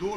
2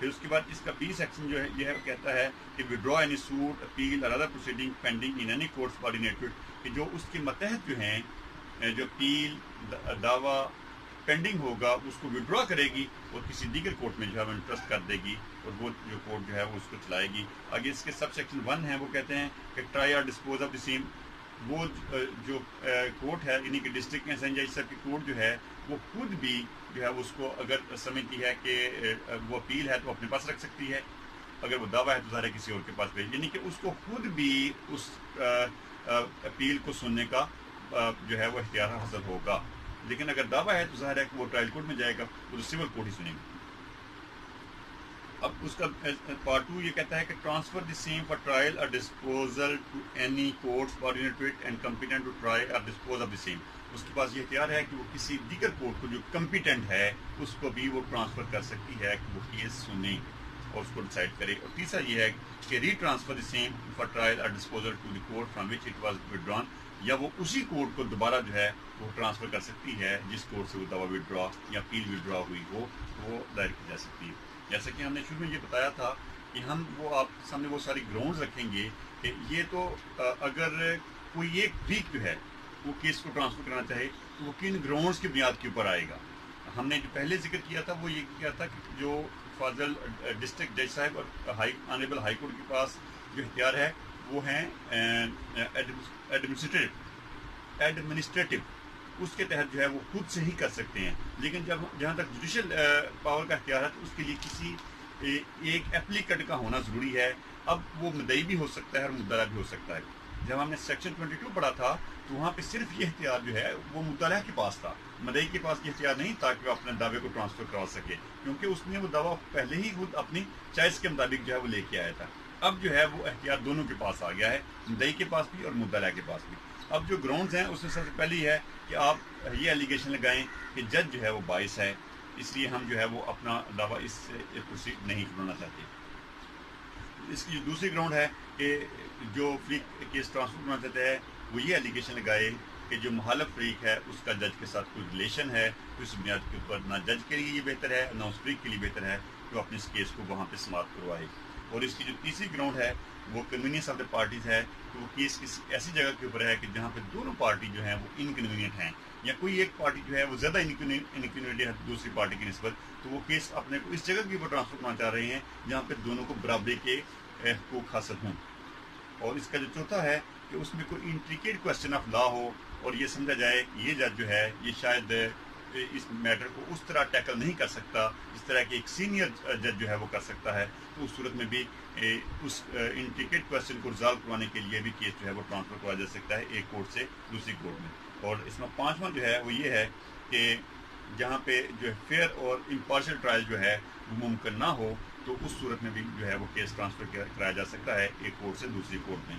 پھر اس کے بعد اس کا بی سیکشن جو ہے یہ ہے کہتا ہے کہ withdraw any suit, appeal or other proceeding pending in any court subordinated, کہ جو اس کے متحد جو ہیں جو اپیل دعویٰ پینڈنگ ہوگا اس کو withdraw کرے گی اور کسی دیگر کورٹ میں جو ہے وہ انٹرسٹ کر دے گی اور وہ جو کورٹ جو ہے وہ اس کو چلائے گی. آگے اس کے سب سیکشن 1 ہے وہ کہتے ہیں کہ ٹرائی اور ڈسپوز آف دی سیم، وہ جو کورٹ ہے یعنی کہ ڈسٹرکٹ احسان جج صاحب کی کورٹ جو ہے وہ خود بھی جو ہے اس کو اگر سمجھتی ہے کہ وہ اپیل ہے تو اپنے پاس رکھ سکتی ہے، اگر وہ دعویٰ ہے تو ظاہر ہے کسی اور کے پاس بھیج، یعنی کہ اس کو خود بھی اس اپیل کو سننے کا جو ہے وہ اختیار حاصل ہوگا. لیکن اگر دعویٰ ہے تو ظاہر ہے کہ وہ ٹرائل کورٹ میں جائے گا، وہ تو سول کورٹ ہی سنے گا. اب اس کا پارٹ 2 یہ کہتا ہے کہ transfer the same for trial اور disposal to any court subordinate and competent to try اور ڈسپوز آف دی سیم. اس کے پاس یہ اختیار ہے کہ وہ کسی دیگر کورٹ کو جو کمپیٹنٹ ہے اس کو بھی وہ ٹرانسفر کر سکتی ہے کہ وہ کیس سنے اور اس کو ڈیسائیڈ کرے. اور تیسرا یہ ہے کہ retransfer the same for trial اور disposal to the court from which it was withdrawn, یا وہ اسی کورٹ کو دوبارہ جو ہے وہ ٹرانسفر کر سکتی ہے جس کورٹ سے وہ دعویٰ وڈرا یا اپیل وڈرا ہوئی ہو وہ دائر کی جا سکتی ہے. جیسا کہ ہم نے شروع میں یہ بتایا تھا کہ ہم وہ آپ کے سامنے وہ ساری گراؤنڈز رکھیں گے کہ یہ تو اگر کوئی ایک فریق جو ہے وہ کیس کو ٹرانسفر کرنا چاہے تو وہ کن گراؤنڈز کی بنیاد کے اوپر آئے گا. ہم نے جو پہلے ذکر کیا تھا وہ یہ کیا تھا کہ جو فاضل ڈسٹرکٹ جج صاحب اور آنریبل ہائی کورٹ کے پاس جو اختیار ہے وہ ہیں ایڈمنسٹریٹو، اس کے تحت جو ہے وہ خود سے ہی کر سکتے ہیں. لیکن جہاں تک جوڈیشل پاور کا اختیار ہے تو اس کے لیے کسی ایک اپلیکنٹ کا ہونا ضروری ہے. اب وہ مدعی بھی ہو سکتا ہے اور مدعا بھی ہو سکتا ہے. جب ہم نے سیکشن 22 پڑھا تھا تو وہاں پہ صرف یہ اختیار جو ہے وہ مدعا کے پاس تھا، مدعی کے پاس یہ اختیار نہیں تھا کہ وہ اپنے دعوے کو ٹرانسفر کروا سکے، کیونکہ اس نے وہ دعویٰ پہلے ہی خود اپنی چوائس کے مطابق جو ہے وہ لے کے آیا تھا. اب جو ہے وہ اختیار دونوں کے پاس آ گیا ہے، مدعی کے پاس بھی اور مدعا کے پاس بھی. اب جو گراؤنڈز ہیں اس میں سب سے پہلی ہے کہ آپ یہ ایلیگیشن لگائیں کہ جج جو ہے وہ باعث ہے، اس لیے ہم جو ہے وہ اپنا دعویٰ اس سے پروسیڈ نہیں کرنا چاہتے. اس کی جو دوسری گراؤنڈ ہے کہ جو فریق کیس ٹرانسفر کرنا چاہتا ہے وہ یہ ایلیگیشن لگائے کہ جو مخالف فریق ہے اس کا جج کے ساتھ کوئی ریلیشن ہے، تو اس بنیاد کے اوپر نہ جج کے لیے یہ بہتر ہے نہ اس فریق کے لیے بہتر ہے کہ وہ اپنے اس کیس کو وہاں پہ سماعت کروائے. اور اس کی جو تیسری گراؤنڈ ہے وہ کنوینئنس آف دا پارٹیز ہے، کہ وہ کیس کسی ایسی جگہ کے اوپر ہے کہ جہاں پہ دونوں پارٹی جو ہیں وہ انکنوینئنٹ ہیں، یا کوئی ایک پارٹی جو ہے وہ زیادہ انکنوینئنٹ ہے دوسری پارٹی کی نسبت، تو وہ کیس اپنے کو اس جگہ کے اوپر ٹرانسفر کرنا چاہ رہے ہیں جہاں پہ دونوں کو برابری کے حقوق حاصل ہوں. اور اس کا جو چوتھا ہے کہ اس میں کوئی انٹریکیٹ کوشچن آف لا ہو اور یہ سمجھا جائے کہ یہ جج جو ہے یہ شاید اس میٹر کو اس طرح ٹیکل نہیں کر سکتا جس طرح کہ ایک سینئر جج جو ہے وہ کر سکتا ہے، تو اس صورت میں بھی اس انٹریکیٹ کوشچن کو ریزالو کروانے کے لیے بھی کیس جو ہے وہ ٹرانسفر کروایا جا سکتا ہے ایک کورٹ سے دوسری کورٹ میں. اور اس میں پانچواں جو ہے وہ یہ ہے کہ جہاں پہ جو ہے فیئر اور امپارشل ٹرائل جو ہے وہ ممکن نہ ہو تو اس صورت میں بھی جو ہے وہ کیس ٹرانسفر کرایا جا سکتا ہے ایک کورٹ سے دوسری کورٹ میں.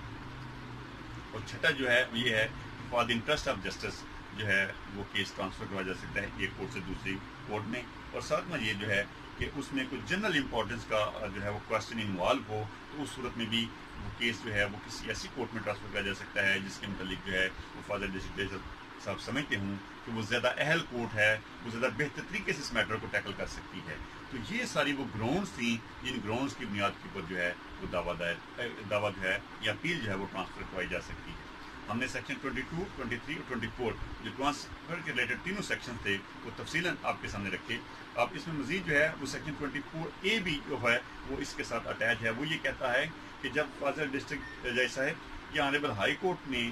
اور چھٹا جو ہے وہ یہ ہے for the interest of justice جو ہے وہ کیس ٹرانسفر کروایا جا سکتا ہے ایک کورٹ سے دوسری کورٹ میں. اور ساتواں یہ جو ہے کہ اس میں کوئی جنرل امپورٹنس کا جو ہے وہ کوشچن انوالو ہو تو اس صورت میں بھی وہ کیس جو ہے وہ کسی ایسی کورٹ میں ٹرانسفر کیا جا سکتا ہے جس کے متعلق جو ہے وہ فادر ڈسٹرکٹ جج صاحب سمجھتے ہوں کہ وہ زیادہ اہل کورٹ ہے، وہ زیادہ بہتر طریقے سے اس میٹر کو ٹیکل کر سکتی ہے. تو یہ ساری وہ گراؤنڈز تھیں جن گراؤنڈز کی بنیاد کے اوپر جو ہے وہ دعویٰ جو ہے یا اپیل جو ہے وہ ٹرانسفر کروائی جا سکتی ہے. ہم نے سیکشن 22, 23 اور 24 جو ٹرانسفر کے ریلیٹڈ تینوں سیکشن تھے وہ تفصیلاً آپ کے سامنے رکھے. اب اس میں مزید جو ہے وہ سیکشن 24A بھی جو ہے وہ اس کے ساتھ اٹیچ ہے. وہ یہ کہتا ہے کہ جب فاضل ڈسٹرکٹ جج صاحب یا آنریبل ہائی کورٹ نے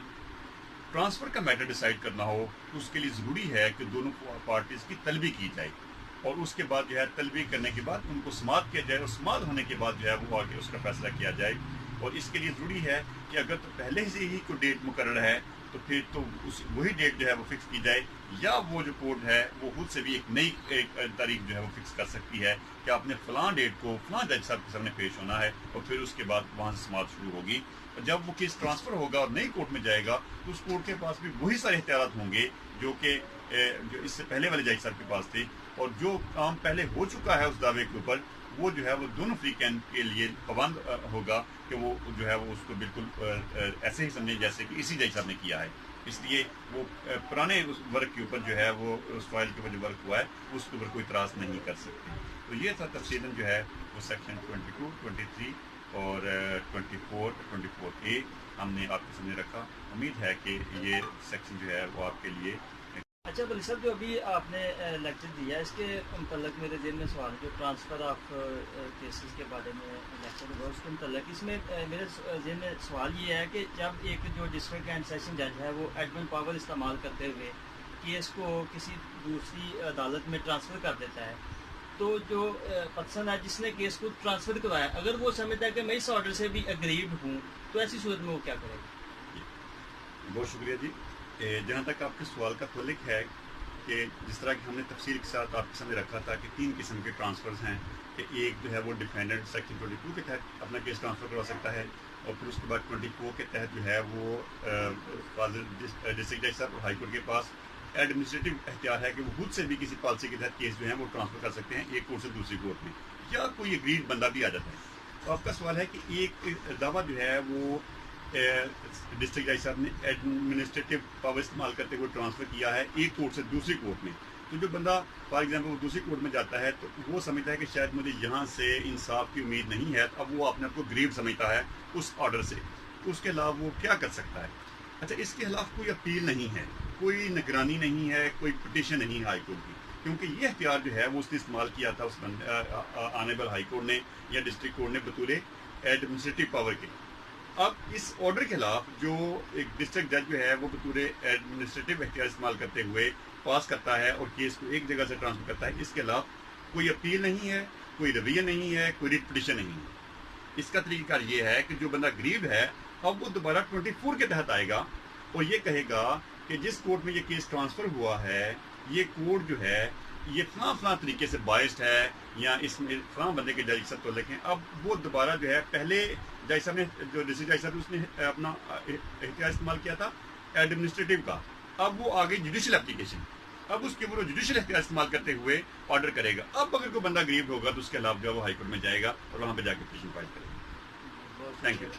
ٹرانسفر کا میٹر ڈیسائیڈ کرنا ہو تو اس کے لیے ضروری ہے کہ دونوں پارٹیز کی طلبی کی جائے، اور اس کے بعد جو ہے طلبی کرنے کے بعد ان کو سماعت کیا جائے، اور سماعت ہونے کے بعد جو ہے وہ آگے اس کا فیصلہ کیا جائے. اور اس کے لیے ضروری ہے کہ اگر تو پہلے سے ہی کوئی ڈیٹ مقرر ہے تو پھر تو وہی ڈیٹ جو ہے وہ فکس کی جائے، یا وہ جو کورٹ ہے وہ خود سے بھی ایک نئی تاریخ جو ہے وہ فکس کر سکتی ہے کہ آپ نے فلاں ڈیٹ کو فلاں جج صاحب کے سامنے پیش ہونا ہے، اور پھر اس کے بعد وہاں سے سماعت شروع ہوگی. جب وہ کیس ٹرانسفر ہوگا اور نئی کورٹ میں جائے گا تو اس کورٹ کے پاس بھی وہی سارے اختیارات ہوں گے جو کہ جو اس سے پہلے والے جج صاحب کے پاس تھے، اور جو کام پہلے ہو چکا ہے اس دعوے کے اوپر وہ جو ہے وہ دونوں فریقین کے لیے پابند ہوگا کہ وہ جو ہے وہ اس کو بالکل ایسے ہی سمجھے جیسے کہ اسی جج صاحب نے کیا ہے. اس لیے وہ پرانے اس ورک کے اوپر جو ہے وہ اس فائل کے اوپر جو ورک ہوا ہے اس کے اوپر کوئی اعتراض نہیں کر سکتے. تو یہ تھا تفصیلاً جو ہے وہ سیکشن 22, 23 اور 24A ہم نے آپ کے سامنے رکھا. امید ہے کہ یہ سیکشن جو ہے وہ آپ کے لیے. اچھا بلی صاحب، جو ابھی آپ نے لیکچر دیا ہے اس کے متعلق میرے ذہن میں سوال ہے، جو ٹرانسفر آف کیسز کے بارے میں لیکچر ہوا اس کے متعلق اس میں میرے ذہن میں سوال یہ ہے کہ جب ایک جو ڈسٹرکٹ اینڈ سیشن جج ہے وہ ایڈمن پاور استعمال کرتے ہوئے کیس کو کسی دوسری عدالت میں ٹرانسفر کر دیتا ہے، تو جو پرسن ہے جس نے کیس کو ٹرانسفر کروایا اگر وہ سمجھتا ہے کہ میں اس آرڈر سے بھی اگریڈ ہوں تو ایسی صورت میں وہ کیا کرے گا؟ بہت شکریہ جی. جہاں تک آپ کے سوال کا تعلق ہے کہ جس طرح کہ ہم نے تفصیل کے ساتھ آپ کے سامنے رکھا تھا کہ 3 قسم کے ٹرانسفرز ہیں کہ ایک جو ہے وہ ڈیفینڈنٹ سیکشن 22 کے تحت اپنا کیس ٹرانسفر کروا سکتا ہے، اور پھر اس کے بعد 24 کے تحت جو ہے وہ ڈسٹرکٹ جج صاحب اور ہائی کورٹ کے پاس ایڈمنسٹریٹو اختیار ہے کہ وہ خود سے بھی کسی پالیسی کے تحت کیس جو ہے وہ ٹرانسفر کر سکتے ہیں ایک کورٹ سے دوسری کورٹ میں، یا کوئی اگریڈ بندہ بھی آ جاتا ہے. تو آپ کا سوال ہے کہ ایک دعویٰ جو ہے وہ ڈسٹرکٹ جج صاحب نے ایڈمنسٹریٹو پاور استعمال کرتے ہوئے ٹرانسفر کیا ہے ایک کورٹ سے دوسری کورٹ میں. تو جو بندہ فار ایگزامپل وہ دوسری کورٹ میں جاتا ہے تو وہ سمجھتا ہے کہ شاید مجھے یہاں سے انصاف کی امید نہیں ہے، اب وہ اپنے آپ کو گریو سمجھتا ہے اس آرڈر سے، تو اس کے خلاف وہ کیا کر سکتا ہے؟ اچھا، اس کے خلاف کوئی اپیل نہیں ہے، کوئی نگرانی نہیں ہے، کوئی پٹیشن نہیں ہے ہائی کورٹ کی، کیونکہ یہ اختیار جو ہے وہ اس نے استعمال کیا تھا اس آنریبل ہائی کورٹ نے یا ڈسٹرکٹ کورٹ نے بطور ایڈمنسٹریٹو پاور کے. اب اس آرڈر کے خلاف جو ایک ڈسٹرکٹ جج جو ہے وہ بطور ایڈمنسٹریٹو اختیار استعمال کرتے ہوئے پاس کرتا ہے اور کیس کو ایک جگہ سے ٹرانسفر کرتا ہے، اس کے خلاف کوئی اپیل نہیں ہے، کوئی رویہ نہیں ہے، کوئی ریٹ پٹیشن نہیں ہے. اس کا طریقہ کار یہ ہے کہ جو بندہ گریوڈ ہے اب وہ دوبارہ 24 کے تحت آئے گا اور یہ کہے گا کہ جس کورٹ میں یہ کیس ٹرانسفر ہوا ہے یہ کورٹ جو ہے یہ فلاں طریقے سے بائسڈ ہے یا اس میں فلاں بندے کے جج صاحب تعلق ہیں. اب وہ دوبارہ جو ہے پہلے جج صاحب نے جو ڈسٹرکٹ جج صاحب اس نے اپنا اختیار استعمال کیا تھا ایڈمنسٹریٹو کا، اب وہ آگے جوڈیشل اپلیکیشن، اب اس کے اوپر جوڈیشل اختیار استعمال کرتے ہوئے آرڈر کرے گا. اب اگر کوئی بندہ گریوڈ ہوگا تو اس کے خلاف جو ہے وہ ہائی کورٹ میں جائے گا اور وہاں پہ جا کے پٹیشن فائل کرے گا. Thank you.